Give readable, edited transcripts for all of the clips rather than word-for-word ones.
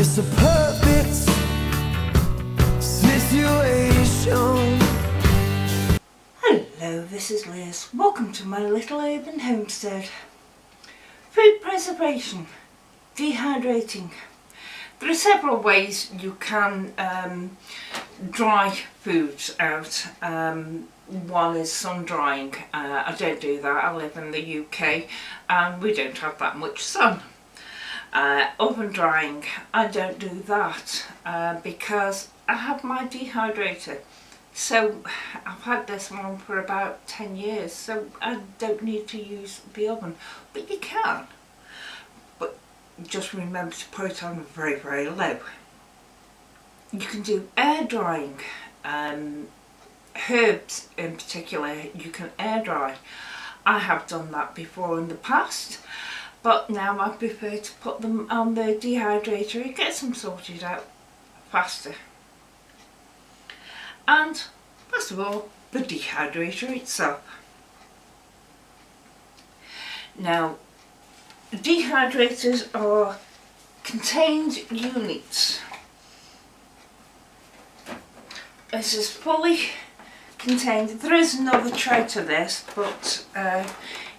It's a perfect situation. Hello, this is Liz. Welcome to my little urban homestead. Food preservation, dehydrating. There are several ways you can dry foods out. One is sun drying. I don't do that. I live in the UK and we don't have that much sun. Oven drying, I don't do that because I have my dehydrator. So I've had this one for about 10 years, so I don't need to use the oven. But you can. But just remember to put it on very, very low. You can do air drying. Herbs in particular, you can air dry. I have done that before in the past, but now I prefer to put them on the dehydrator. It gets them sorted out faster. And first of all, the dehydrator itself. Now, dehydrators are contained units. This is fully contained. There is another tray to this, but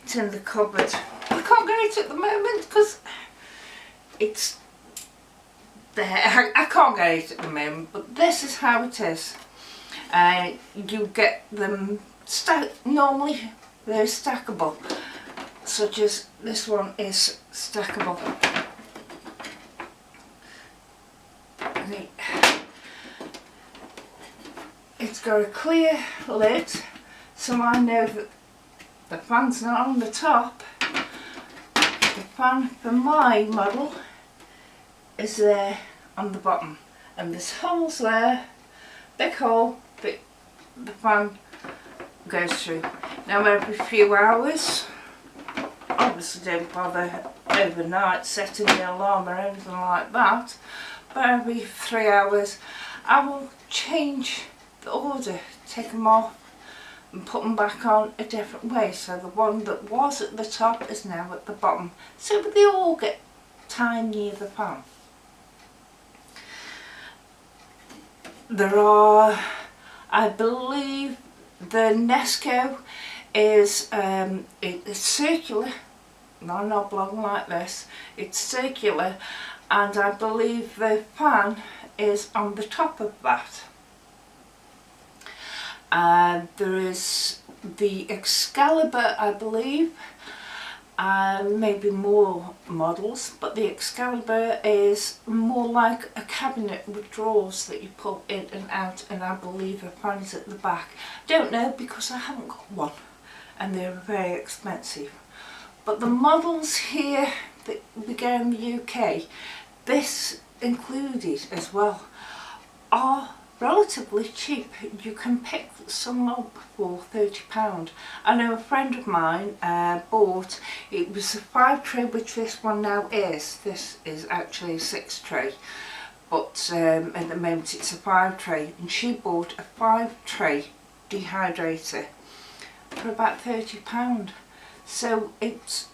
it's in the cupboard. I can't get it at the moment because it's there. I can't get it at the moment, but this is how it is. You get them normally they're stackable, such as this one is stackable. And it's got a clear lid, so I know that the fan's not on the top. The fan for my model is there on the bottom, and there's holes there, big hole that the fan goes through. Now every few hours, obviously don't bother overnight setting the alarm or anything like that, but every 3 hours I will change the order, take them off and put them back on a different way. So the one that was at the top is now at the bottom, so they all get tied near the fan. There are, I believe the Nesco is it's circular, not an oblong like this, it's circular, and I believe the fan is on the top of that. There is the Excalibur, I believe, maybe more models, but the Excalibur is more like a cabinet with drawers that you pull in and out, and I believe the fan is at the back. Don't know because I haven't got one and they're very expensive. But the models here that we get in the UK, this included as well, are relatively cheap. You can pick some up for £30. I know a friend of mine bought, it was a 5 tray, which this one now is. This is actually a 6 tray, but at the moment it's a 5 tray, and she bought a 5 tray dehydrator for about £30. So it's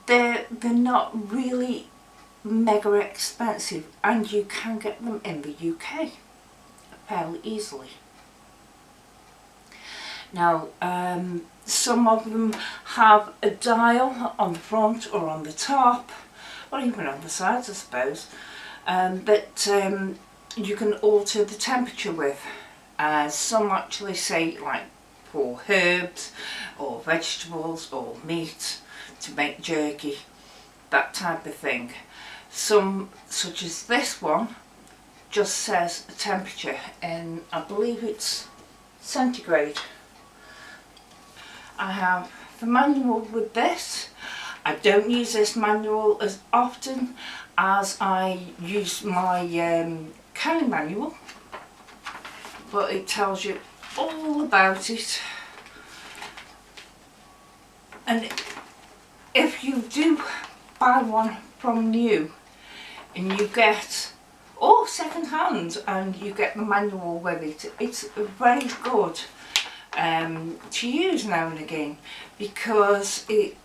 they're not really mega expensive, and you can get them in the UK fairly easily. Now some of them have a dial on the front or on the top, or even on the sides I suppose, that you can alter the temperature with. Some actually say like for herbs or vegetables or meat to make jerky, that type of thing. Some, such as this one, just says a temperature, and I believe it's centigrade. I have the manual with this. I don't use this manual as often as I use my canning manual, but it tells you all about it. And if you do buy one from new and you get, or second hand, and you get the manual with it, it's very good to use now and again, because it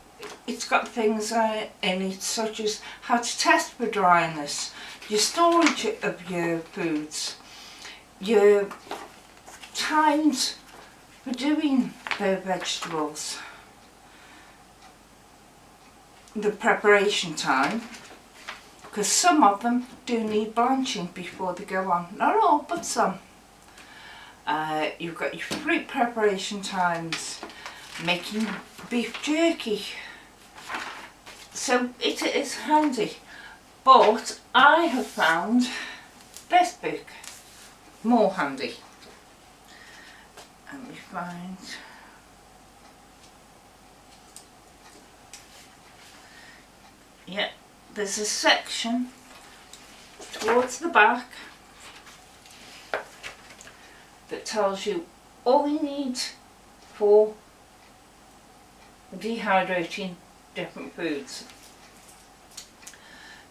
it's got things in it such as how to test for dryness, your storage of your foods, your times for doing the vegetables, the preparation time, because some of them do need blanching before they go on. Not all, but some. You've got your fruit preparation times, making beef jerky. So it is handy. But I have found this book more handy. Let me find. Yeah, there's a section towards the back that tells you all you need for dehydrating different foods.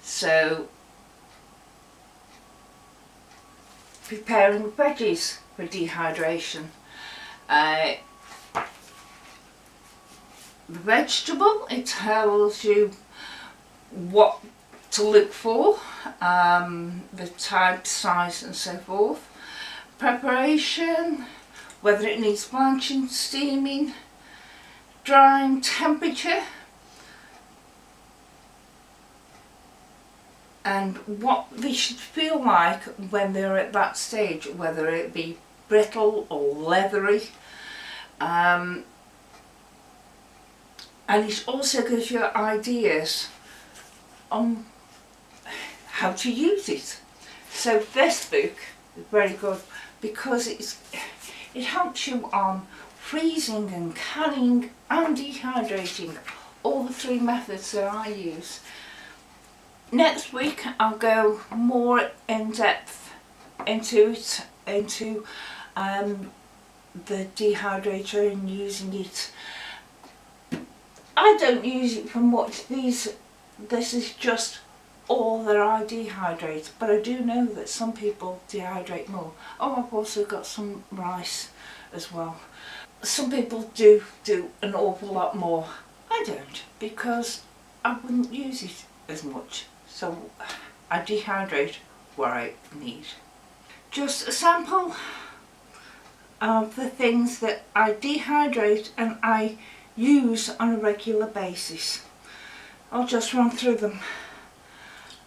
So, preparing veggies for dehydration. The vegetable, it tells you what to look for, the type, size and so forth. Preparation, whether it needs blanching, steaming, drying, temperature, and what they should feel like when they're at that stage, whether it be brittle or leathery. And it also gives you ideas on how to use it. So this book is very good because it helps you on freezing and canning and dehydrating, all the three methods that I use. Next week I'll go more in depth into it, into the dehydrator and using it. I don't use it for much. This is just all that I dehydrate, but I do know that some people dehydrate more. Oh, I've also got some rice as well. Some people do an awful lot more. I don't, because I wouldn't use it as much. So I dehydrate where I need. Just a sample of the things that I dehydrate and I use on a regular basis. I'll just run through them.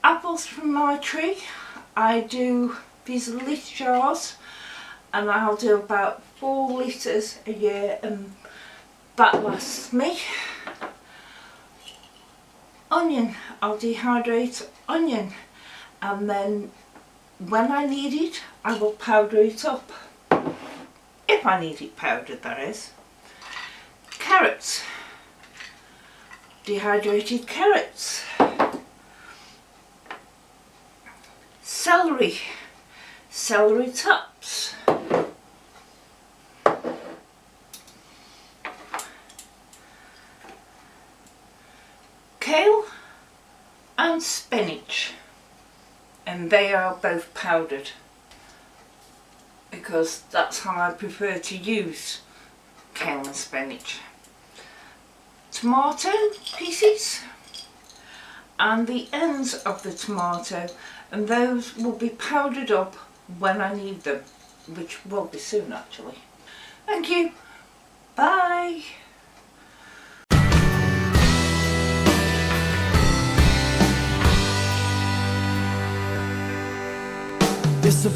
Apples from my tree, I do these litre jars, and I'll do about 4 litres a year, and that lasts me. Onion, I'll dehydrate onion, and then when I need it I will powder it up, if I need it powdered, that is. Carrots, dehydrated carrots. Celery, celery tops. Kale and spinach, and they are both powdered because that's how I prefer to use kale and spinach. Tomato pieces and the ends of the tomato, and those will be powdered up when I need them, which will be soon actually. Thank you. Bye. It's a